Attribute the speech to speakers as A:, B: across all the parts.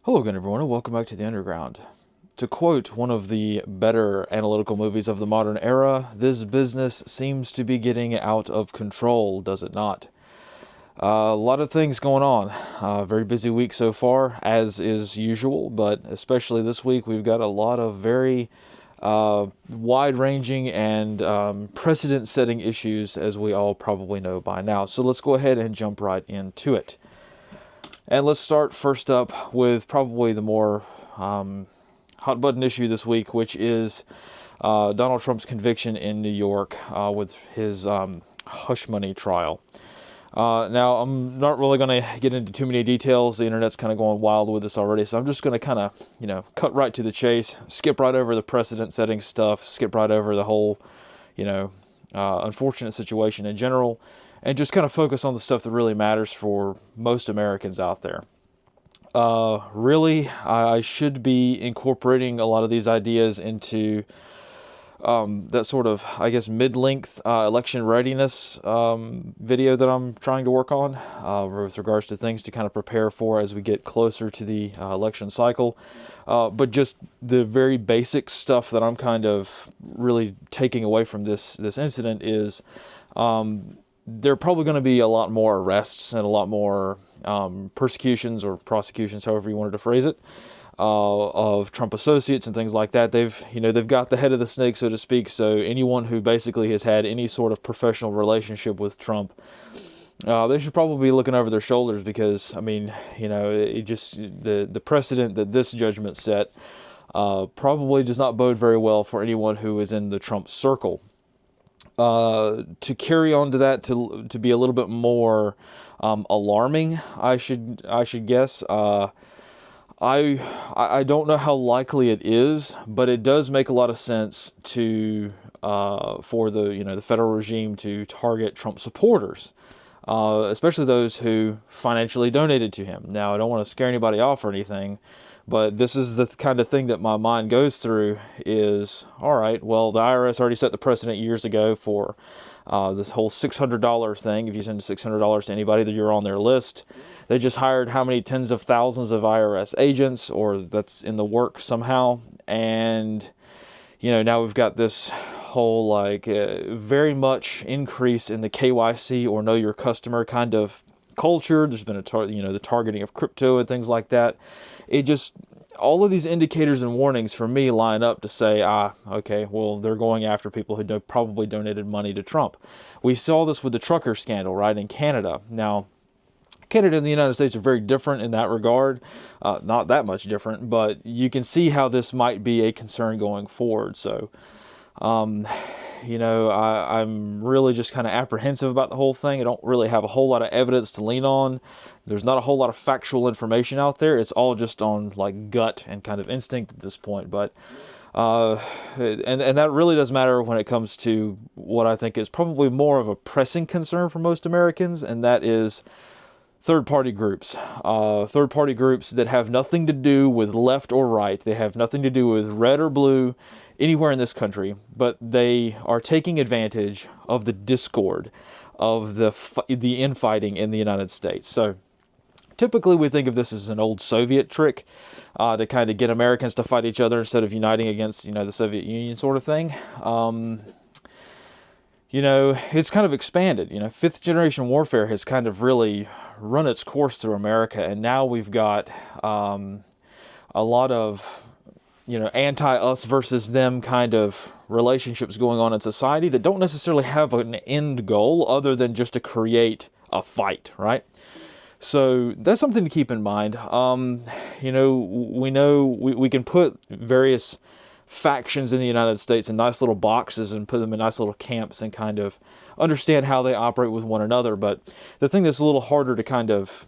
A: Hello again, everyone, and welcome back to the Underground. To quote one of the better analytical movies of the modern era, this business seems to be getting out of control, does it not? A lot of things going on. Very busy week so far, as is usual, but especially this week, we've got a lot of very wide-ranging and precedent-setting issues, as we all probably know by now. So let's go ahead and jump right into it. And let's start first up with probably the more hot-button issue this week, which is Donald Trump's conviction in New York with his hush money trial. Now, I'm not really going to get into too many details. The internet's kind of going wild with this already, so I'm just going to kind of, cut right to the chase, skip right over the precedent-setting stuff, skip right over the whole, unfortunate situation in general, and just kind of focus on the stuff that really matters for most Americans out there. Really, I should be incorporating a lot of these ideas into that sort of, I guess, mid-length election readiness video that I'm trying to work on with regards to things to kind of prepare for as we get closer to the election cycle. But just the very basic stuff that I'm kind of really taking away from this incident is there are probably going to be a lot more arrests and a lot more persecutions or prosecutions, however you wanted to phrase it, of Trump associates and things like that. They've got the head of the snake, so to speak. So anyone who basically has had any sort of professional relationship with Trump, they should probably be looking over their shoulders because, the precedent that this judgment set probably does not bode very well for anyone who is in the Trump circle. To carry on to that, to be a little bit more alarming, I should guess. I don't know how likely it is, but it does make a lot of sense for the federal regime to target Trump supporters, especially those who financially donated to him. Now, I don't want to scare anybody off or anything, but this is the kind of thing that my mind goes through is, all right, well, the IRS already set the precedent years ago for this whole $600 thing. If you send $600 to anybody that you're on their list, they just hired how many tens of thousands of IRS agents, or that's in the work somehow. And, now we've got this whole very much increase in the KYC or know your customer kind of culture. There's been the targeting of crypto and things like that. All of these indicators and warnings for me line up to say, okay, well, they're going after people who probably donated money to Trump. We saw this with the trucker scandal, right, in Canada. Now, Canada and the United States are very different in that regard. Not that much different, but you can see how this might be a concern going forward. So, I'm really just kind of apprehensive about the whole thing. I don't really have a whole lot of evidence to lean on. There's not a whole lot of factual information out there. It's all just on gut and kind of instinct at this point. But and that really does matter when it comes to what I think is probably more of a pressing concern for most Americans, and that is third-party groups. Third-party groups that have nothing to do with left or right. They have nothing to do with red or blue anywhere in this country, but they are taking advantage of the discord of the infighting in the United States. So typically we think of this as an old Soviet trick to kind of get Americans to fight each other instead of uniting against, the Soviet Union sort of thing. It's kind of expanded. Fifth generation warfare has kind of really run its course through America, and now we've got a lot of anti-us versus them kind of relationships going on in society that don't necessarily have an end goal other than just to create a fight, right? So that's something to keep in mind. We know we can put various factions in the United States in nice little boxes and put them in nice little camps and kind of understand how they operate with one another. But the thing that's a little harder to kind of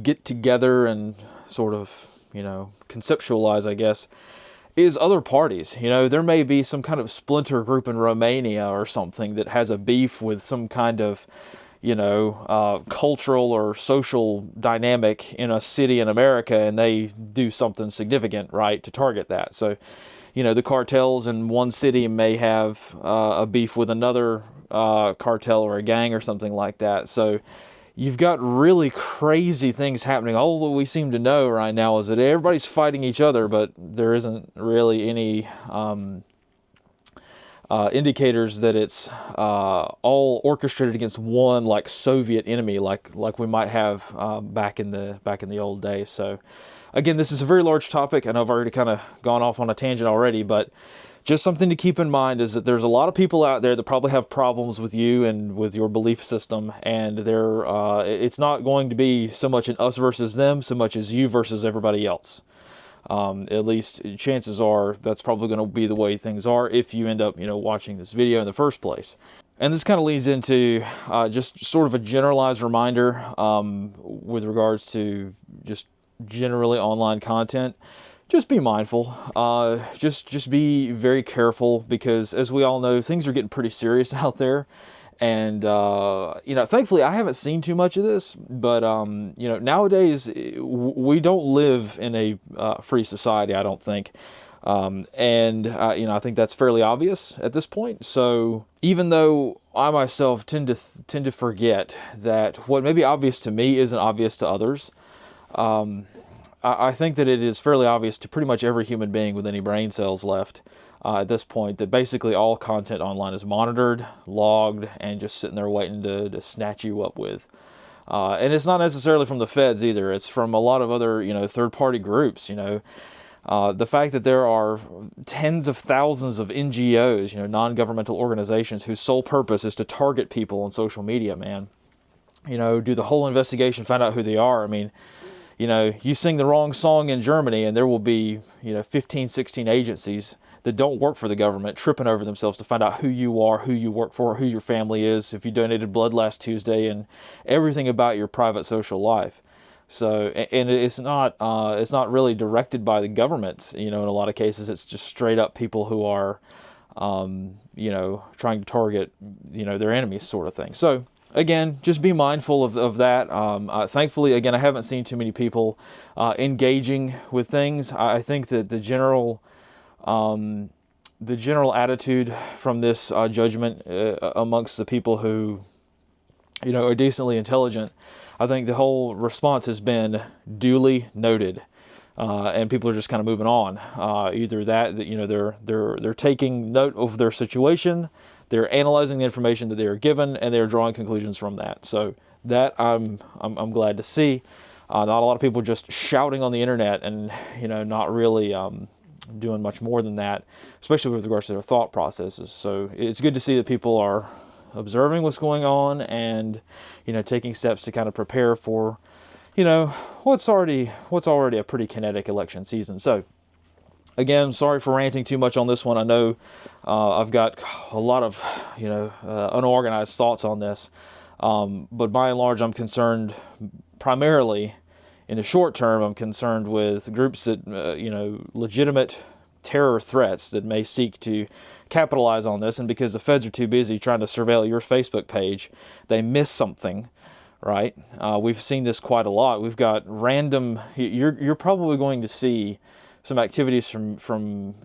A: get together and sort of conceptualize, I guess, is other parties. There may be some kind of splinter group in Romania or something that has a beef with some kind of, cultural or social dynamic in a city in America, and they do something significant, right, to target that. So, the cartels in one city may have a beef with another cartel or a gang or something like that. So, you've got really crazy things happening. All that we seem to know right now is that everybody's fighting each other, but there isn't really any indicators that it's all orchestrated against one like Soviet enemy, like we might have back in the old days. So, again, this is a very large topic, and I've already kind of gone off on a tangent already, but just something to keep in mind is that there's a lot of people out there that probably have problems with you and with your belief system, and it's not going to be so much an us versus them, so much as you versus everybody else. At least chances are that's probably going to be the way things are if you end up, watching this video in the first place. And this kind of leads into just sort of a generalized reminder with regards to just generally online content. Just be mindful. Just be very careful, because as we all know, things are getting pretty serious out there. And, thankfully I haven't seen too much of this, but, nowadays we don't live in a free society, I don't think. I think that's fairly obvious at this point. So even though I myself tend to forget that what may be obvious to me isn't obvious to others, I think that it is fairly obvious to pretty much every human being with any brain cells left at this point that basically all content online is monitored, logged, and just sitting there waiting to snatch you up with. And it's not necessarily from the feds either. It's from a lot of other, third-party groups, The fact that there are tens of thousands of NGOs, non-governmental organizations whose sole purpose is to target people on social media, man. Do the whole investigation, find out who they are. I mean, you sing the wrong song in Germany and there will be, 15, 16 agencies that don't work for the government tripping over themselves to find out who you are, who you work for, who your family is, if you donated blood last Tuesday, and everything about your private social life. So, and it's not really directed by the government. In a lot of cases, it's just straight up people who are, trying to target, their enemies, sort of thing. So, again, just be mindful of that. Thankfully, again, I haven't seen too many people engaging with things. I think that the general attitude from this judgment amongst the people who, are decently intelligent, I think the whole response has been duly noted, and people are just kind of moving on. Either that they're taking note of their situation. They're analyzing the information that they are given, and they're drawing conclusions from that. So that I'm glad to see. Not a lot of people just shouting on the internet and not really doing much more than that, especially with regards to their thought processes. So it's good to see that people are observing what's going on and taking steps to kind of prepare for what's already a pretty kinetic election season. So, again, sorry for ranting too much on this one. I know I've got a lot of, unorganized thoughts on this. But by and large, I'm concerned primarily, in the short term, I'm concerned with groups that, legitimate terror threats that may seek to capitalize on this. And because the feds are too busy trying to surveil your Facebook page, they miss something. Right? We've seen this quite a lot. We've got random, you're probably going to see some activities from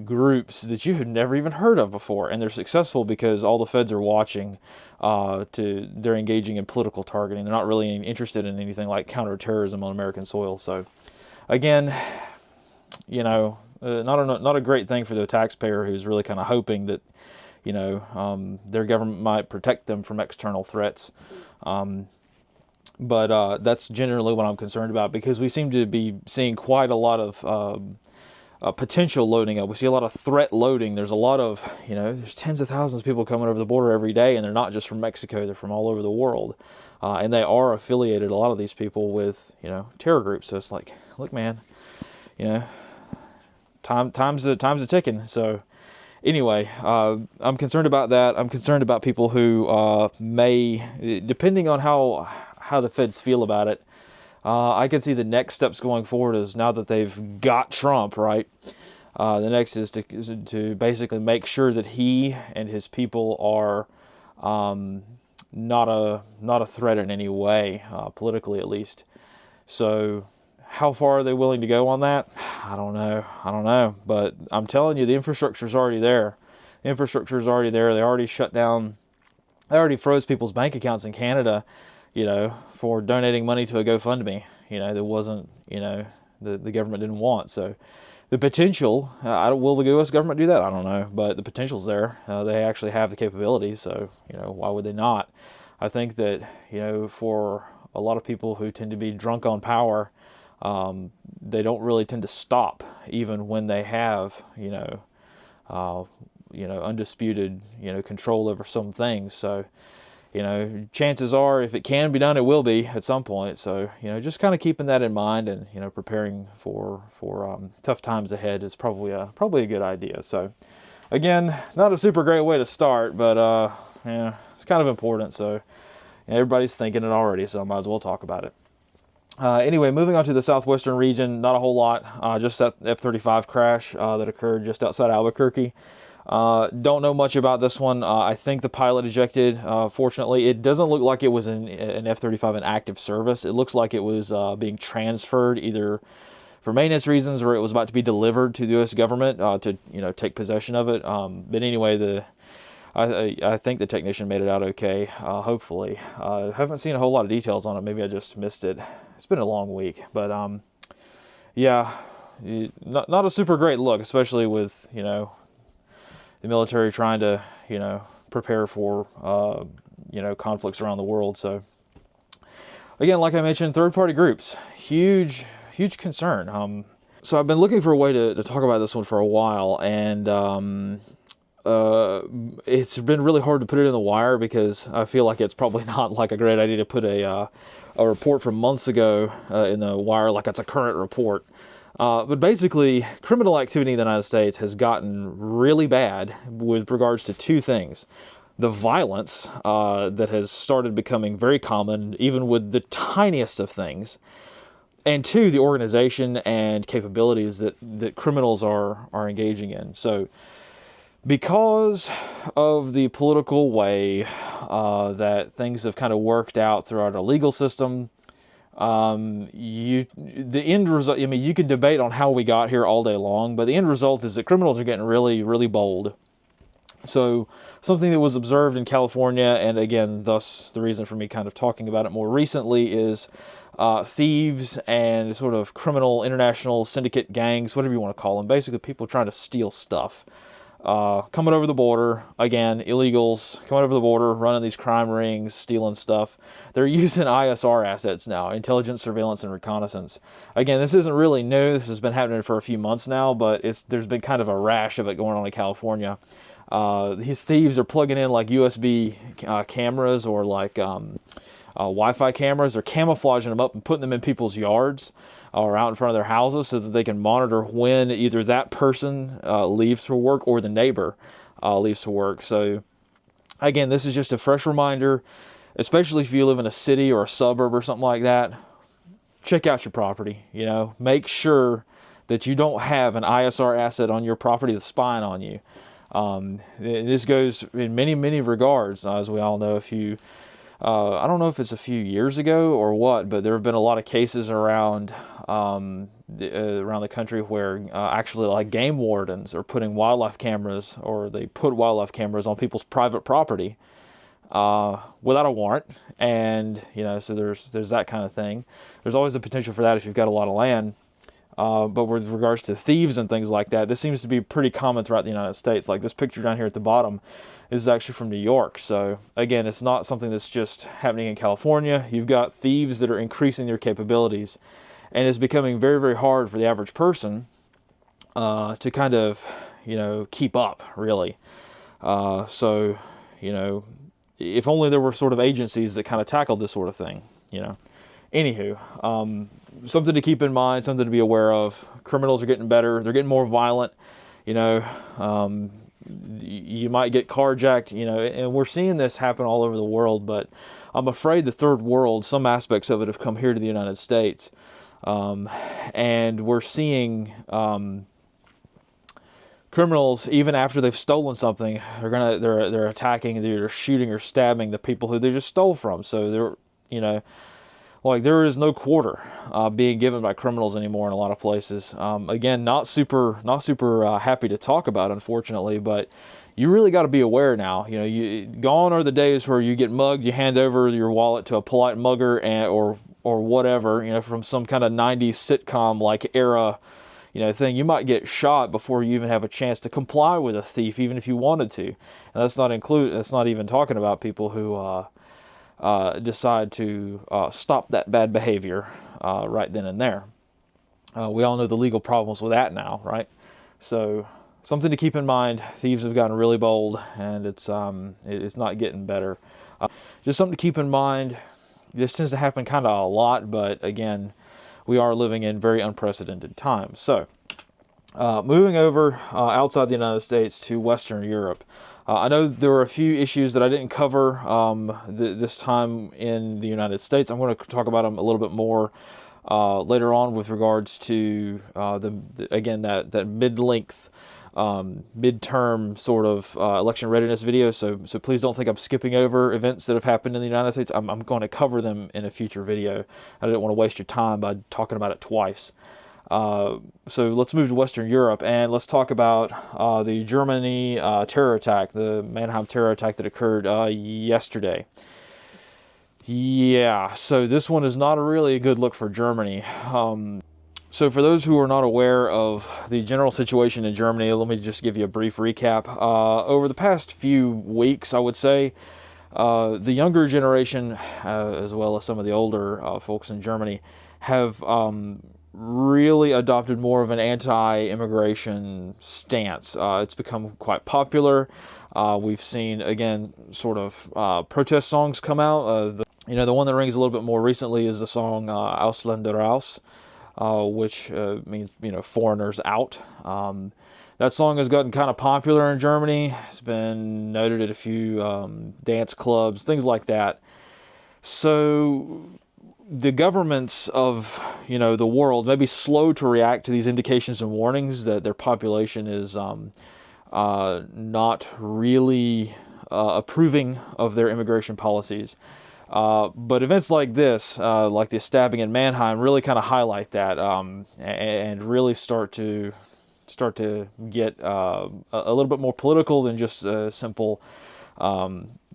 A: groups that you have never even heard of before, and they're successful because all the feds are watching. They're engaging in political targeting. They're not really interested in anything like counterterrorism on American soil. So, again, not a great thing for the taxpayer who's really kind of hoping that their government might protect them from external threats. But that's generally what I'm concerned about, because we seem to be seeing quite a lot of potential loading up. We see a lot of threat loading. There's a lot of, there's tens of thousands of people coming over the border every day, and they're not just from Mexico, they're from all over the world. And they are affiliated, a lot of these people, with, terror groups. So it's like, look, man, time's a ticking. So anyway, I'm concerned about that. I'm concerned about people who may, depending on how the feds feel about it, I can see the next steps going forward is, now that they've got Trump, right? The next is to basically make sure that he and his people are not a threat in any way, politically at least. So how far are they willing to go on that? I don't know. But I'm telling you, the infrastructure's already there. The infrastructure's already there. They already shut down. They already froze people's bank accounts in Canada. for donating money to a GoFundMe, that wasn't, the government didn't want. So the potential, will the U.S. government do that? I don't know, but the potential's there. They actually have the capability, so, why would they not? I think that, for a lot of people who tend to be drunk on power, they don't really tend to stop even when they have, undisputed, control over some things. So, chances are, if it can be done, it will be at some point. So, just kind of keeping that in mind and, preparing for tough times ahead is probably a good idea. So, again, not a super great way to start, but, it's kind of important. So, everybody's thinking it already, so I might as well talk about it. Anyway, moving on to the Southwestern region, not a whole lot, just that F-35 crash that occurred just outside Albuquerque. Don't know much about this one. I think the pilot ejected. Fortunately, it doesn't look like it was an F-35 in active service. It looks like it was being transferred either for maintenance reasons or it was about to be delivered to the U.S. government to take possession of it. But anyway, I think the technician made it out okay, hopefully. I haven't seen a whole lot of details on it. Maybe I just missed it. It's been a long week. But, yeah, not a super great look, especially with, the military trying to, prepare for, conflicts around the world. So, again, like I mentioned, third-party groups, huge concern. So I've been looking for a way to talk about this one for a while, and it's been really hard to put it in the wire because I feel like it's probably not like a great idea to put a report from months ago in the wire like it's a current report. But basically, criminal activity in the United States has gotten really bad with regards to two things. The violence that has started becoming very common, even with the tiniest of things. And two, the organization and capabilities that criminals are engaging in. So, because of the political way that things have kind of worked out throughout our legal system, the end result, you can debate on how we got here all day long, but the end result is that criminals are getting really, really bold. So something that was observed in California, and again, thus the reason for me kind of talking about it more recently, is thieves and sort of criminal international syndicate gangs, whatever you want to call them, basically people trying to steal stuff. Coming over the border, again, illegals coming over the border, running these crime rings, stealing stuff. They're using ISR assets now, intelligence, surveillance, and reconnaissance. Again, this isn't really new. This has been happening for a few months now, but there's been kind of a rash of it going on in California. These thieves are plugging in like USB cameras or like Wi-Fi cameras. They're camouflaging them up and putting them in people's yards or out in front of their houses so that they can monitor when either that person leaves for work or the neighbor leaves for work. So again, this is just a fresh reminder, especially if you live in a city or a suburb or something like that. Check out your property, make sure that you don't have an ISR asset on your property that's spying on you. This goes in many, many regards, as we all know. I don't know if it's a few years ago or what, but there have been a lot of cases around the country where actually like game wardens are putting wildlife cameras, or they put wildlife cameras on people's private property without a warrant, and so there's that kind of thing. There's always a potential for that if you've got a lot of land. But with regards to thieves and things like that, this seems to be pretty common throughout the United States. Like this picture down here at the bottom is actually from New York. So again, it's not something that's just happening in California. You've got thieves that are increasing their capabilities, and it's becoming very, very hard for the average person to kind of, keep up, really. So, if only there were sort of agencies that kind of tackled this sort of thing, Anywho, something to keep in mind, something to be aware of. Criminals are getting better. They're getting more violent. You might get carjacked, and we're seeing this happen all over the world, but I'm afraid the third world, some aspects of it have come here to the United States. And we're seeing criminals, even after they've stolen something, they're attacking, they're shooting or stabbing the people who they just stole from. So they're, like there is no quarter being given by criminals anymore in a lot of places. Again, not super happy to talk about, unfortunately, but you really got to be aware now. You know, gone are the days where you get mugged, you hand over your wallet to a polite mugger, or whatever, you know, from some kind of 90s sitcom like era, you know, thing. You might get shot before you even have a chance to comply with a thief, even if you wanted to. And that's not even talking about people who decide to stop that bad behavior right then and there. We all know the legal problems with that now, right? So something to keep in mind. Thieves have gotten really bold, and it's not getting better. Just something to keep in mind. This tends to happen kind of a lot, but again, we are living in very unprecedented times. So, moving over outside the United States to Western Europe. I know there were a few issues that I didn't cover this time in the United States. I'm going to talk about them a little bit more later on with regards to that mid-length midterm sort of election readiness video. So please don't think I'm skipping over events that have happened in the United States. I'm going to cover them in a future video. I didn't want to waste your time by talking about it twice. So let's move to Western Europe, and let's talk about the Germany terror attack, the Mannheim terror attack that occurred yesterday. Yeah, so this one is not really a good look for Germany. So for those who are not aware of the general situation in Germany, let me just give you a brief recap. Over the past few weeks, I would say, the younger generation, as well as some of the older folks in Germany, have really adopted more of an anti-immigration stance. It's become quite popular. We've seen, again, sort of protest songs come out. The one that rings a little bit more recently is the song Ausländer raus, which means, foreigners out. That song has gotten kind of popular in Germany. It's been noted at a few dance clubs, things like that. So the governments of, the world may be slow to react to these indications and warnings that their population is not really approving of their immigration policies. But events like this, like the stabbing in Mannheim, really kind of highlight that and really start to get a little bit more political than just a simple,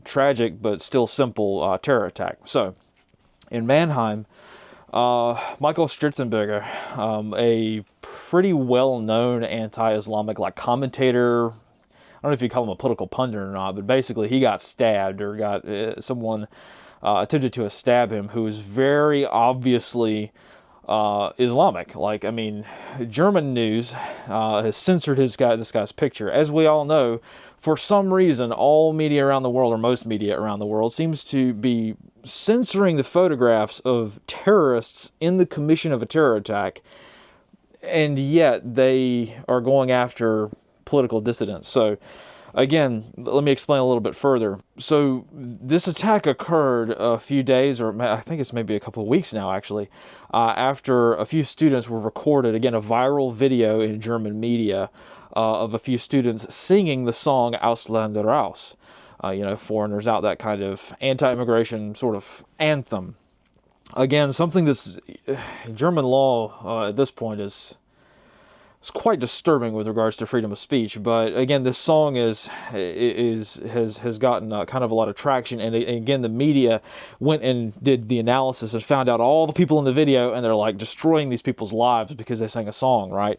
A: tragic but still simple terror attack. So, in Mannheim, Michael Stritzenberger, a pretty well-known anti-Islamic commentator. I don't know if you call him a political pundit or not, but basically he got stabbed, or got someone attempted to stab him, who is very obviously Islamic. German news has censored this guy's picture. As we all know, for some reason, all media around the world, or most media around the world, seems to be censoring the photographs of terrorists in the commission of a terror attack, and yet they are going after political dissidents. So, again, let me explain a little bit further. So this attack occurred a few days, or I think it's maybe a couple of weeks now, actually, after a few students were recorded, again, a viral video in German media of a few students singing the song Ausländer raus, foreigners out, that kind of anti-immigration sort of anthem. Again, something that's German law at this point is quite disturbing with regards to freedom of speech. But again, this song has gotten kind of a lot of traction, and again, the media went and did the analysis and found out all the people in the video, and they're destroying these people's lives because they sang a song, right?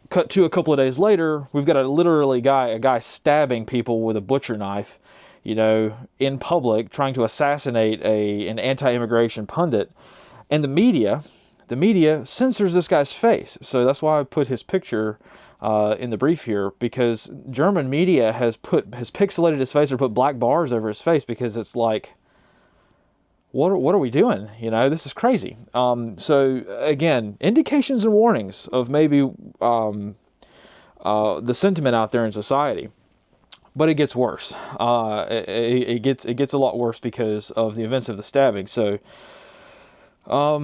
A: Cut to a couple of days later, we've got a guy stabbing people with a butcher knife, in public, trying to assassinate an anti-immigration pundit, and the media censors this guy's face. So that's why I put his picture in the brief here, because German media has pixelated his face or put black bars over his face, because it's like, what are we doing? This is crazy. So again, indications and warnings of maybe the sentiment out there in society. But it gets worse. It gets a lot worse because of the events of the stabbing. So, how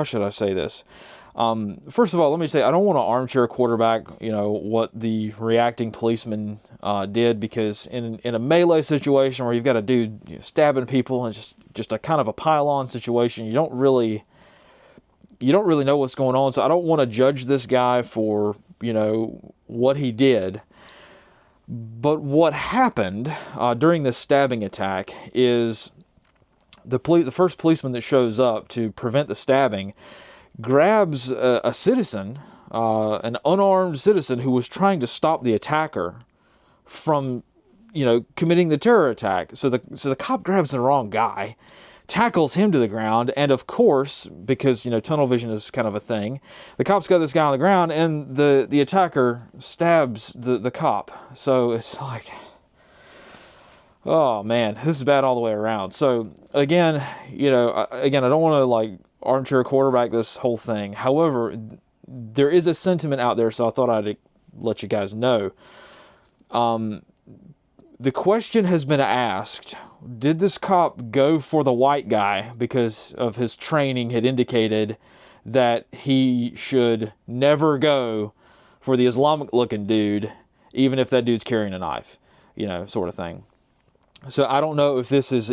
A: should I say this? First of all, let me say, I don't want to armchair quarterback, what the reacting policeman did, because in a melee situation where you've got a dude stabbing people, and just a kind of a pile-on situation, you don't really know what's going on. So I don't want to judge this guy for what he did. But what happened during this stabbing attack is the first policeman that shows up to prevent the stabbing grabs a citizen, an unarmed citizen who was trying to stop the attacker from, committing the terror attack. So the cop grabs the wrong guy, tackles him to the ground, and of course, because tunnel vision is kind of a thing, the cop's got this guy on the ground, and the attacker stabs the cop. So it's like, oh man, this is bad all the way around. So again, I don't want to like armchair quarterback this whole thing. However, there is a sentiment out there, so I thought I'd let you guys know. The question has been asked, did this cop go for the white guy because of his training had indicated that he should never go for the Islamic-looking dude, even if that dude's carrying a knife, sort of thing. So I don't know if this was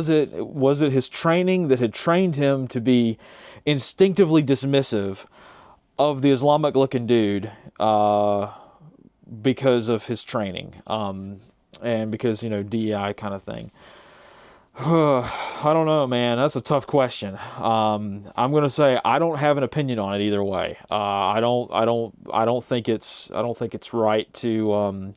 A: it his training that had trained him to be instinctively dismissive of the Islamic-looking dude because of his training. And because, DEI kind of thing. I don't know, man. That's a tough question. I'm going to say I don't have an opinion on it either way. I don't think it's right to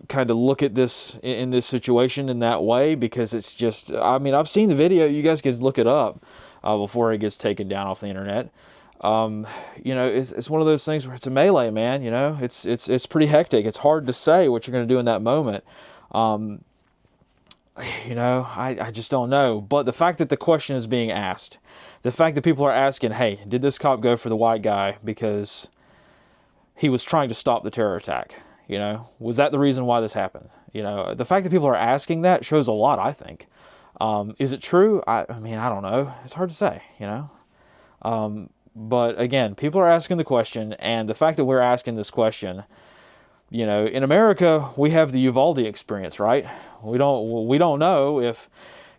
A: kind of look at this in this situation in that way, because it's just, I've seen the video. You guys can look it up before it gets taken down off the internet. It's one of those things where it's a melee, man. It's pretty hectic. It's hard to say what you're going to do in that moment. I just don't know. But the fact that the question is being asked, the fact that people are asking, hey, did this cop go for the white guy because he was trying to stop the terror attack? Was that the reason why this happened? The fact that people are asking that shows a lot, I think. Is it true? I don't know. It's hard to say, But again, people are asking the question, and the fact that we're asking this question, in America, we have the Uvalde experience, right? We don't know if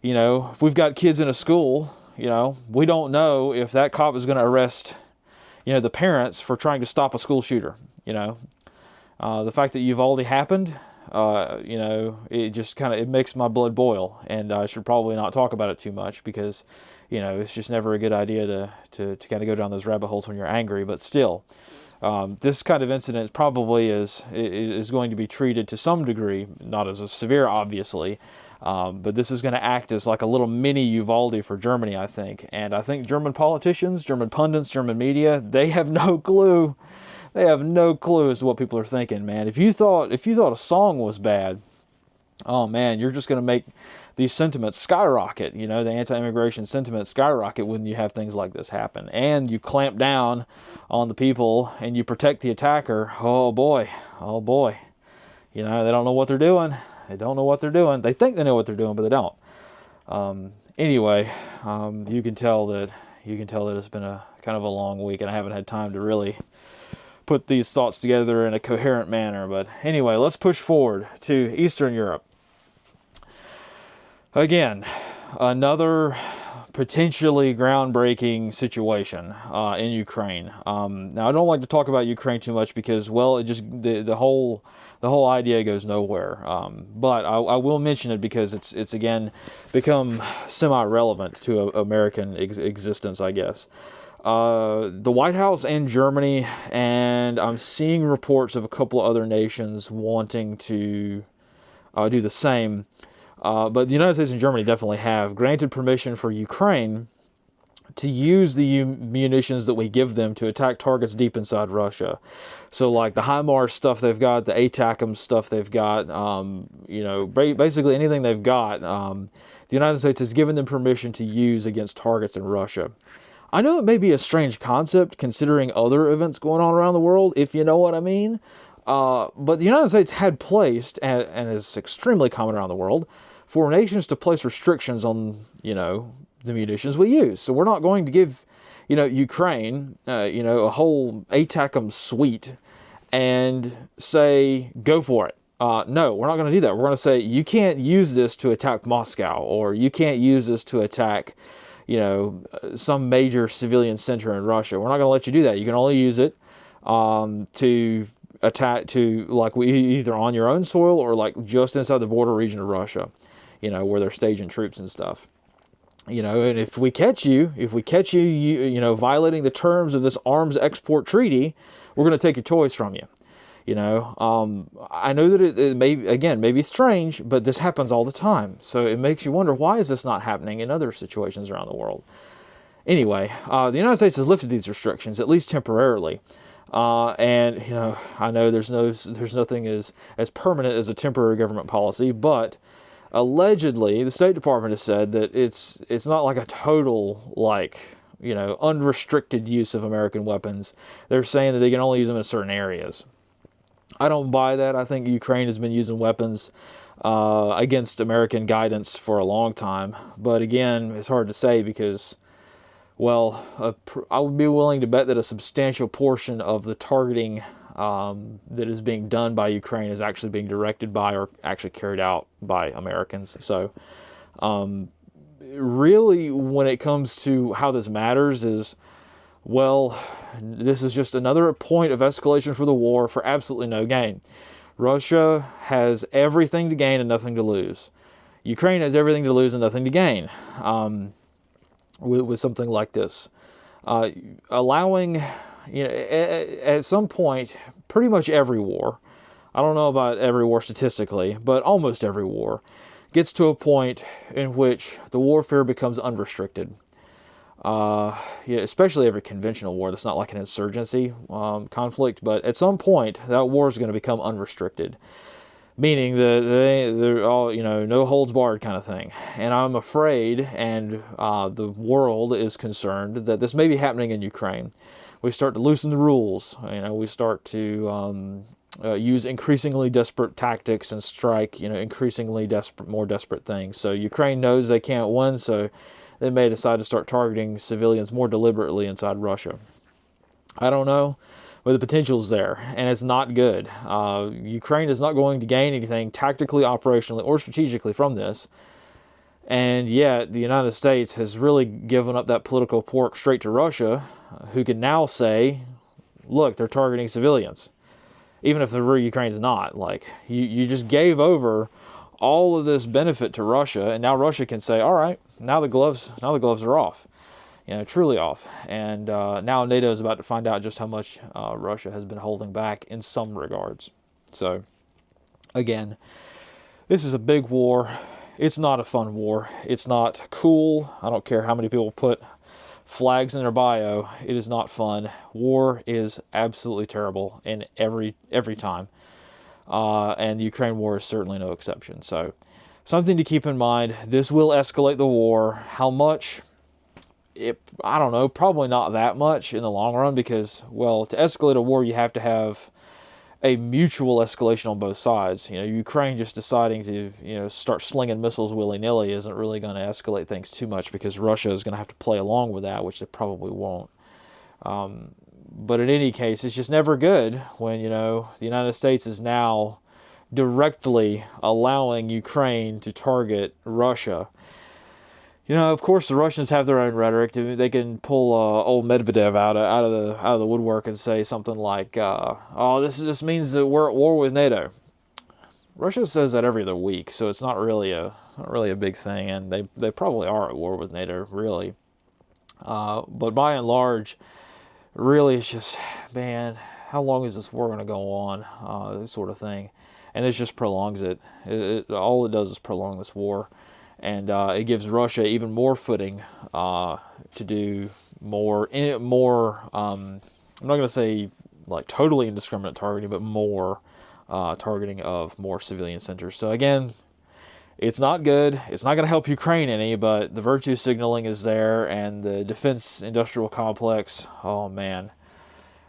A: we've got kids in a school, we don't know if that cop is going to arrest, the parents for trying to stop a school shooter, The fact that Uvalde happened, it just it makes my blood boil, and I should probably not talk about it too much because, it's just never a good idea to kind of go down those rabbit holes when you're angry. But still, this kind of incident probably is going to be treated to some degree, not as a severe, obviously, but this is going to act as like a little mini Uvalde for Germany, I think. And I think German politicians, German pundits, German media, they have no clue. They have no clue as to what people are thinking, man. If you thought a song was bad, oh man, you're just going to make these sentiments skyrocket. The anti-immigration sentiments skyrocket when you have things like this happen. And you clamp down on the people and you protect the attacker. Oh boy. They don't know what they're doing. They think they know what they're doing, but they don't. Anyway, you can tell that it's been a kind of a long week, and I haven't had time to really put these thoughts together in a coherent manner. But anyway, let's push forward to Eastern Europe. Again, another potentially groundbreaking situation in Ukraine. Now, I don't like to talk about Ukraine too much because, well, it just the whole idea goes nowhere. But I will mention it because it's again become semi-relevant to American existence, I guess. The White House and Germany, and I'm seeing reports of a couple of other nations wanting to do the same. But the United States and Germany definitely have granted permission for Ukraine to use the munitions that we give them to attack targets deep inside Russia. So like the HIMARS stuff they've got, the ATACMS stuff they've got, basically anything they've got, the United States has given them permission to use against targets in Russia. I know it may be a strange concept considering other events going on around the world, if you know what I mean. But the United States had placed, and is extremely common around the world, for nations to place restrictions on, the munitions we use. So we're not going to give, Ukraine, a whole ATACMS suite and say, go for it. No, we're not going to do that. We're going to say, you can't use this to attack Moscow, or you can't use this to attack, some major civilian center in Russia. We're not going to let you do that. You can only use it to attack, either on your own soil or like just inside the border region of Russia, where they're staging troops and stuff. And if we catch you, violating the terms of this arms export treaty, we're going to take your toys from you. I know that it may be strange, but this happens all the time. So it makes you wonder, why is this not happening in other situations around the world? Anyway, the United States has lifted these restrictions, at least temporarily. And I know there's nothing as permanent as a temporary government policy, but allegedly, the State Department has said that it's not like a total, unrestricted use of American weapons. They're saying that they can only use them in certain areas. I don't buy that. I think Ukraine has been using weapons against American guidance for a long time. But again, it's hard to say because, I would be willing to bet that a substantial portion of the targeting that is being done by Ukraine is actually being directed by or actually carried out by Americans. So really, when it comes to how this matters is, this is just another point of escalation for the war for absolutely no gain. Russia has everything to gain and nothing to lose. Ukraine has everything to lose and nothing to gain with something like this. Allowing, at some point, pretty much every war, I don't know about every war statistically, but almost every war, gets to a point in which the warfare becomes unrestricted. Especially every conventional war that's not like an insurgency conflict, but at some point that war is going to become unrestricted, meaning that they're all, no holds barred kind of thing. And I'm afraid, and the world is concerned, that this may be happening in Ukraine. We start to loosen the rules. We start to use increasingly desperate tactics and strike, increasingly more desperate things. So Ukraine knows they can't win, so they may decide to start targeting civilians more deliberately inside Russia. I don't know, but the potential's there, and it's not good. Ukraine is not going to gain anything tactically, operationally, or strategically from this, and yet the United States has really given up that political pork straight to Russia, who can now say, look, they're targeting civilians, even if the Ukraine's not. You just gave over all of this benefit to Russia, and now Russia can say, all right, now the gloves are off, truly off. And now NATO is about to find out just how much Russia has been holding back in some regards. So, again, this is a big war. It's not a fun war. It's not cool. I don't care how many people put flags in their bio. It is not fun. War is absolutely terrible in every time. And the Ukraine war is certainly no exception. So, something to keep in mind. This will escalate the war. How much? I don't know. Probably not that much in the long run because, to escalate a war, you have to have a mutual escalation on both sides. Ukraine just deciding to, start slinging missiles willy-nilly isn't really going to escalate things too much because Russia is going to have to play along with that, which they probably won't. But in any case, it's just never good when, the United States is now directly allowing Ukraine to target Russia. Of course, the Russians have their own rhetoric. They can pull old Medvedev out of the woodwork and say something like, this means that we're at war with NATO. Russia says that every other week, so it's not really a big thing, and they probably are at war with NATO, really. But by and large, really, it's just, man, how long is this war going to go on? This sort of thing. And this just prolongs it. All it does is prolong this war. And it gives Russia even more footing to do more. I'm not going to say totally indiscriminate targeting, but more targeting of more civilian centers. So again, it's not good. It's not going to help Ukraine any, but the virtue signaling is there, and the defense industrial complex. Oh man,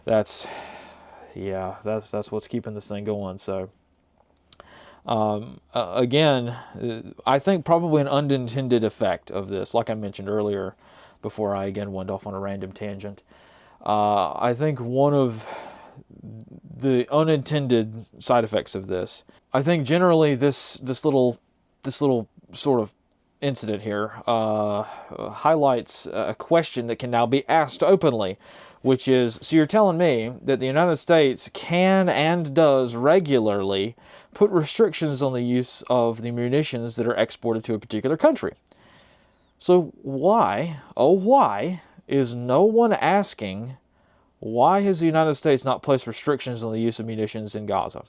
A: that's what's keeping this thing going. So. Again, I think probably an unintended effect of this, like I mentioned earlier, before I again went off on a random tangent. I think one of the unintended side effects of this, I think generally this little sort of incident here highlights a question that can now be asked openly, which is, so you're telling me that the United States can and does regularly put restrictions on the use of the munitions that are exported to a particular country. So why, oh why, is no one asking, why has the United States not placed restrictions on the use of munitions in Gaza?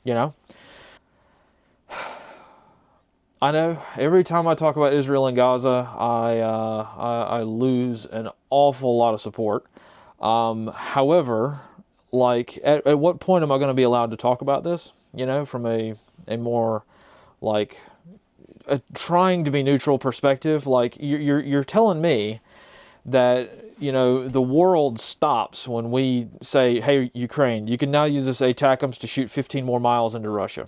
A: You know? I know every time I talk about Israel and Gaza, I lose an awful lot of support. However, like, at what point am I going to be allowed to talk about this? You know, from a more, like, a trying to be neutral perspective. Like, you're telling me that, you know, the world stops when we say, hey, Ukraine, you can now use this ATACMS to shoot 15 more miles into Russia.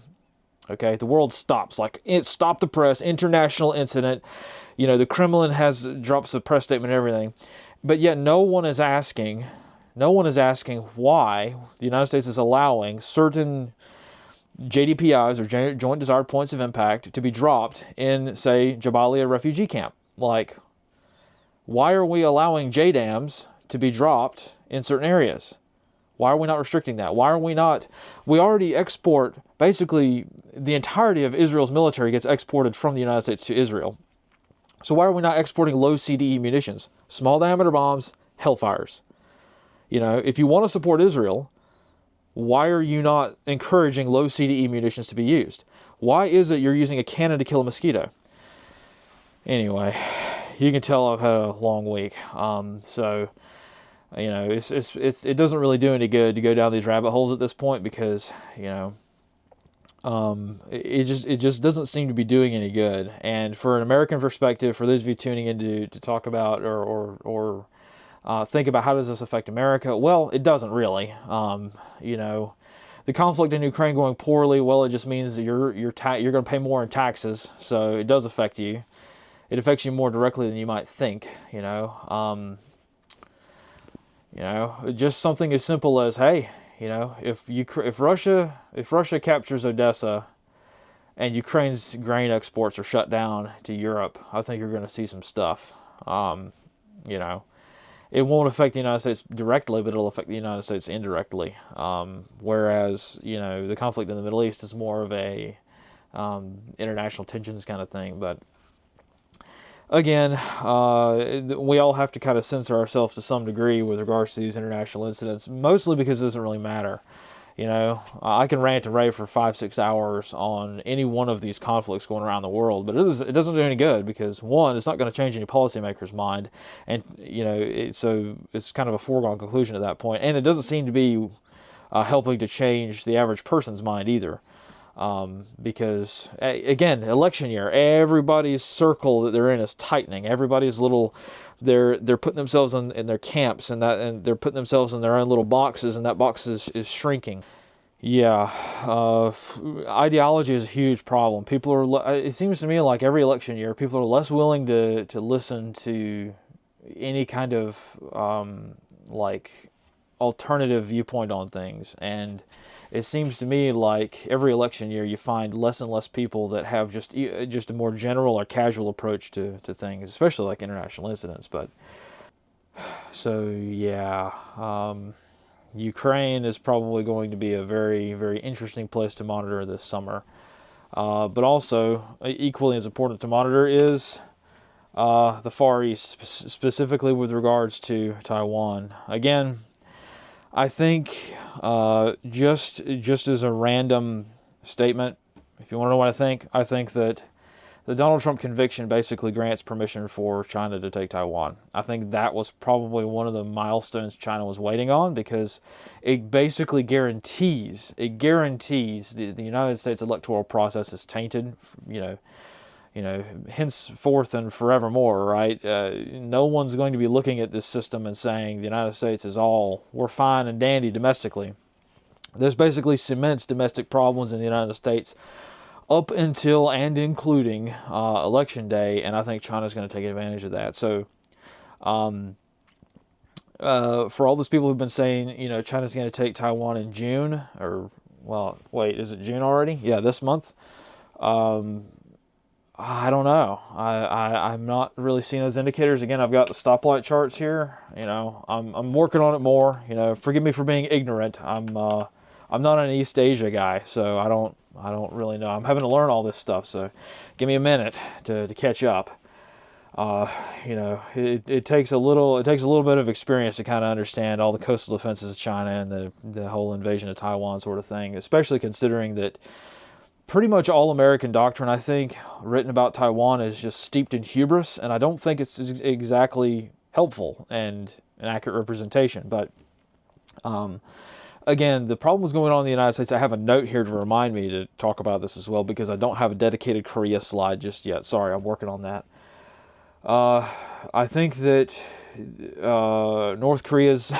A: Okay, the world stops. Like, it stopped the press, international incident. You know, the Kremlin drops a press statement and everything. But yet no one is asking why the United States is allowing certain JDPIs, or Joint Desired Points of Impact, to be dropped in, say, Jabalia refugee camp. Like, why are we allowing JDAMs to be dropped in certain areas? Why are we not restricting that? Why are we not? We already export, basically, the entirety of Israel's military gets exported from the United States to Israel. So why are we not exporting low CDE munitions? Small diameter bombs, Hellfires. You know, if you want to support Israel, why are you not encouraging low CDE munitions to be used? Why is it you're using a cannon to kill a mosquito? Anyway, you can tell I've had a long week. So, you know, it doesn't really do any good to go down these rabbit holes at this point, because, you know, it just doesn't seem to be doing any good. And for an American perspective, for those of you tuning in to talk about or think about how does this affect America, well, it doesn't really. You know, the conflict in Ukraine going poorly, well, it just means that you're going to pay more in taxes, so it does affect you. It affects you more directly than you might think. You know, just something as simple as, hey, you know, if Russia captures Odessa and Ukraine's grain exports are shut down to Europe, I think you're going to see some stuff. You know, it won't affect the United States directly, but it'll affect the United States indirectly. Whereas, you know, the conflict in the Middle East is more of a international tensions kind of thing. But again, we all have to kind of censor ourselves to some degree with regards to these international incidents, mostly because it doesn't really matter. You know, I can rant and rave for 5-6 hours on any one of these conflicts going around the world, but it doesn't do any good, because, one, it's not going to change any policymaker's mind, and, you know, so it's kind of a foregone conclusion at that point, and it doesn't seem to be helping to change the average person's mind either. Because, again, election year, everybody's circle that they're in is tightening. Everybody's they're putting themselves in their camps, and they're putting themselves in their own little boxes, and that box is shrinking. Yeah, ideology is a huge problem. People are. It seems to me like every election year, people are less willing to listen to any kind of like alternative viewpoint on things, and it seems to me like every election year you find less and less people that have just a more general or casual approach to things, especially like international incidents. But so yeah, Ukraine is probably going to be a very, very interesting place to monitor this summer. But also, equally as important to monitor is the Far East, specifically with regards to Taiwan. Again, I think just as a random statement, if you want to know what I think that the Donald Trump conviction basically grants permission for China to take Taiwan. I think that was probably one of the milestones China was waiting on, because it basically guarantees the United States electoral process is tainted, you know, henceforth and forevermore, right? No one's going to be looking at this system and saying the United States we're fine and dandy domestically. There's basically cements domestic problems in the United States up until and including Election Day, and I think China's going to take advantage of that. So, for all those people who've been saying, you know, China's going to take Taiwan in June, or, well, wait, is it June already? Yeah, this month. I don't know. I'm not really seeing those indicators. Again, I've got the stoplight charts here. I'm working on it more. Forgive me for being ignorant. I'm not an East Asia guy, so I don't really know. I'm having to learn all this stuff, so give me a minute to catch up. It takes a little bit of experience to kind of understand all the coastal defenses of China and the whole invasion of Taiwan sort of thing, especially considering that pretty much all American doctrine, I think, written about Taiwan is just steeped in hubris, and I don't think it's exactly helpful and an accurate representation. But again, the problem was going on in the United States. I have a note here to remind me to talk about this as well, because I don't have a dedicated Korea slide just yet. Sorry, I'm working on that. I think that North Korea's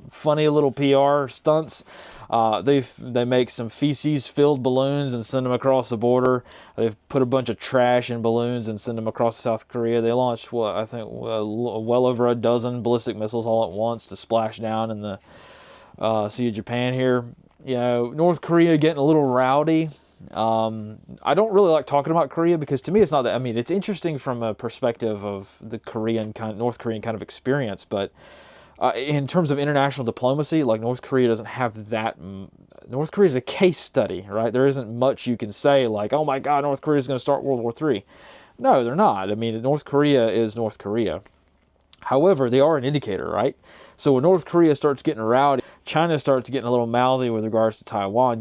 A: funny little PR stunts. They make some feces-filled balloons and send them across the border. They've put a bunch of trash in balloons and send them across South Korea. They launched, I think, well over a dozen ballistic missiles all at once to splash down in the Sea of Japan here. North Korea getting a little rowdy. I don't really like talking about Korea because to me it's not that. I mean, it's interesting from a perspective of the North Korean kind of experience, but in terms of international diplomacy, like North Korea doesn't have that. North Korea is a case study, right? There isn't much you can say like, oh my God, North Korea is going to start World War III. No, they're not. I mean, North Korea is North Korea. However, they are an indicator, right? So when North Korea starts getting rowdy, China starts getting a little mouthy with regards to Taiwan,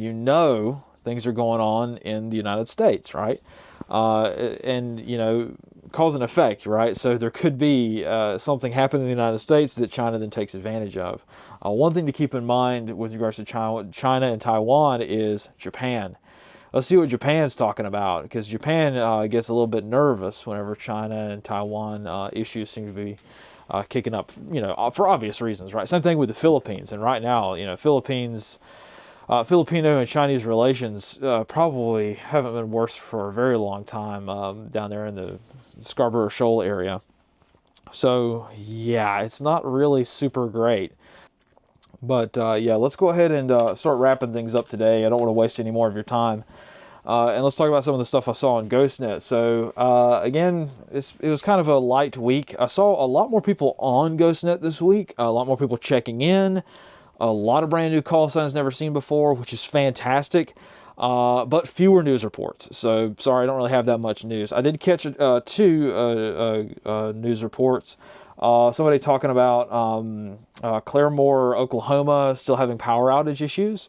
A: things are going on in the United States, right? And cause and effect, right? So there could be something happen in the United States that China then takes advantage of. One thing to keep in mind with regards to China and Taiwan is Japan. Let's see what Japan's talking about, because Japan gets a little bit nervous whenever China and Taiwan issues seem to be kicking up, for obvious reasons, right? Same thing with the Philippines. And right now, Filipino and Chinese relations probably haven't been worse for a very long time down there in the Scarborough Shoal area. So, yeah, it's not really super great. But, let's go ahead and start wrapping things up today. I don't want to waste any more of your time. And let's talk about some of the stuff I saw on GhostNet. So, again, it was kind of a light week. I saw a lot more people on GhostNet this week, a lot more people checking in. A lot of brand new call signs never seen before, which is fantastic, but fewer news reports. So, sorry, I don't really have that much news. I did catch two news reports. Somebody talking about Claremore, Oklahoma, still having power outage issues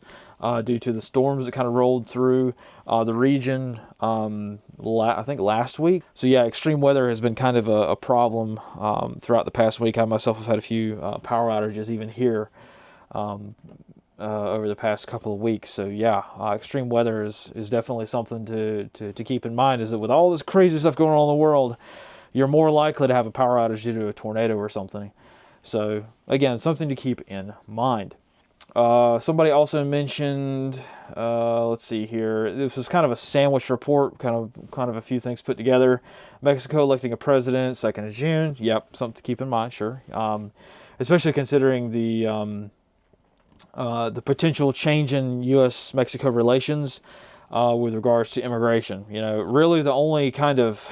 A: due to the storms that kind of rolled through the region, I think last week. So, yeah, extreme weather has been kind of a problem throughout the past week. I myself have had a few power outages even here. Over the past couple of weeks. So yeah, extreme weather is definitely something to keep in mind, is that with all this crazy stuff going on in the world, you're more likely to have a power outage due to a tornado or something. So again, something to keep in mind. Somebody also mentioned, let's see here, this was kind of a sandwich report, kind of a few things put together. Mexico electing a president, 2nd of June. Yep, something to keep in mind, sure. Especially considering the potential change in U.S.-Mexico relations with regards to immigration. Really the only kind of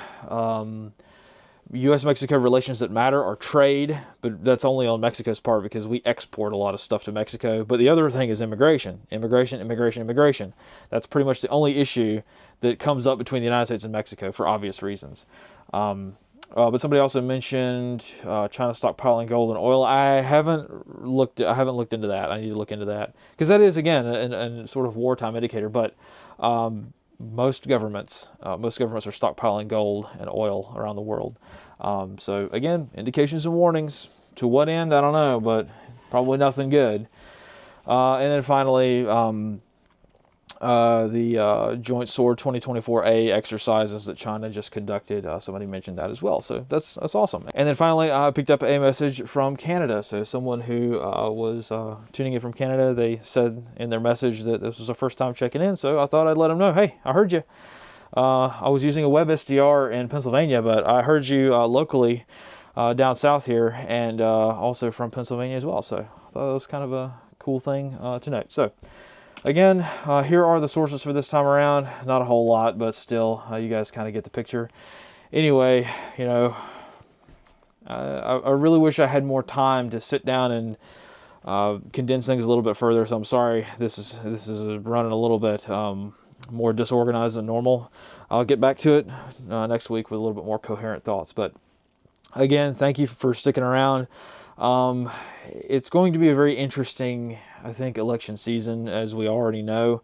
A: U.S.-Mexico relations that matter are trade, but that's only on Mexico's part because we export a lot of stuff to Mexico. But the other thing is immigration. That's pretty much the only issue that comes up between the United States and Mexico for obvious reasons. But somebody also mentioned China stockpiling gold and oil. I haven't looked into that. I need to look into that because that is again a sort of wartime indicator. But most governments are stockpiling gold and oil around the world. So again, indications and warnings. To what end? I don't know, but probably nothing good. And then finally, the Joint Sword 2024A exercises that China just conducted. Somebody mentioned that as well, so that's awesome. And then finally, I picked up a message from Canada. So someone who was tuning in from Canada, they said in their message that this was the first time checking in, so I thought I'd let them know, hey, I heard you. I was using a web SDR in Pennsylvania, but I heard you locally down south here, and also from Pennsylvania as well, so I thought it was kind of a cool thing to note. So again, here are the sources for this time around. Not a whole lot, but still, you guys kind of get the picture. Anyway, you know, I really wish I had more time to sit down and condense things a little bit further. So I'm sorry this is running a little bit more disorganized than normal. I'll get back to it next week with a little bit more coherent thoughts. But again, thank you for sticking around. It's going to be a very interesting, I think, election season, as we already know.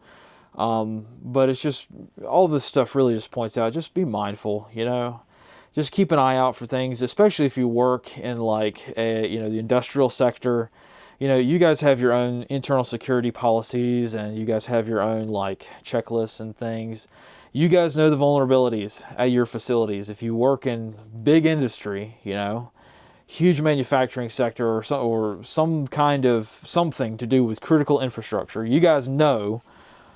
A: But it's just, all this stuff really just points out, just be mindful, you know. Just keep an eye out for things, especially if you work in like the industrial sector. You know, you guys have your own internal security policies, and you guys have your own like checklists and things. You guys know the vulnerabilities at your facilities. If you work in big industry, you know, huge manufacturing sector, or some kind of something to do with critical infrastructure, you guys know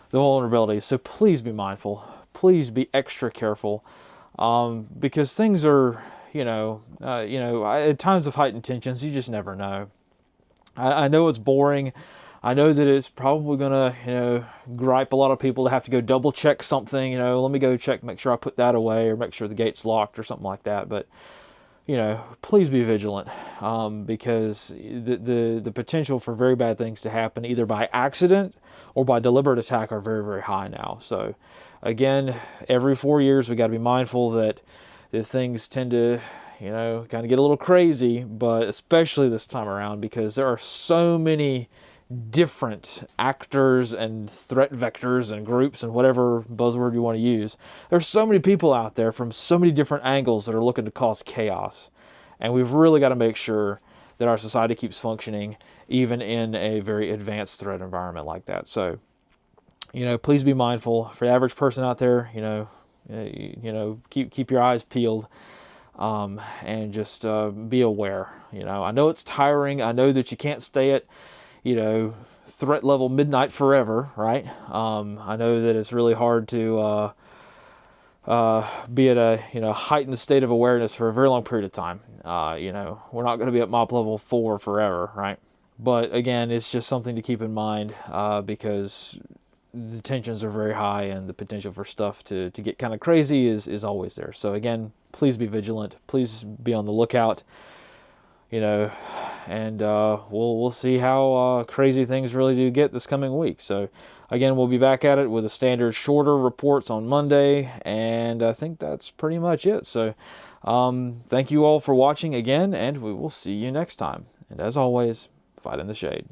A: the vulnerabilities. So please be mindful. Please be extra careful, because things are, at times of heightened tensions, you just never know. I know it's boring. I know that it's probably going to, gripe a lot of people to have to go double check something. Let me go check, make sure I put that away, or make sure the gate's locked or something like that. But, please be vigilant, because the potential for very bad things to happen either by accident or by deliberate attack are very, very high now. So again, every 4 years we got to be mindful that things tend to kind of get a little crazy, but especially this time around, because there are so many different actors and threat vectors and groups and whatever buzzword you want to use. There's so many people out there from so many different angles that are looking to cause chaos. And we've really got to make sure that our society keeps functioning even in a very advanced threat environment like that. So, please be mindful. For the average person out there, keep your eyes peeled. And just be aware. I know it's tiring. I know that you can't stay at, threat level midnight forever, right? I know that it's really hard to be at a heightened state of awareness for a very long period of time. We're not going to be at MOP level 4 forever, right? But again, it's just something to keep in mind, because the tensions are very high, and the potential for stuff to get kind of crazy is always there. So again, please be vigilant. Please be on the lookout. And we'll see how crazy things really do get this coming week. So again, we'll be back at it with the standard shorter reports on Monday, and I think that's pretty much it. So thank you all for watching again, and we will see you next time. And as always, fight in the shade.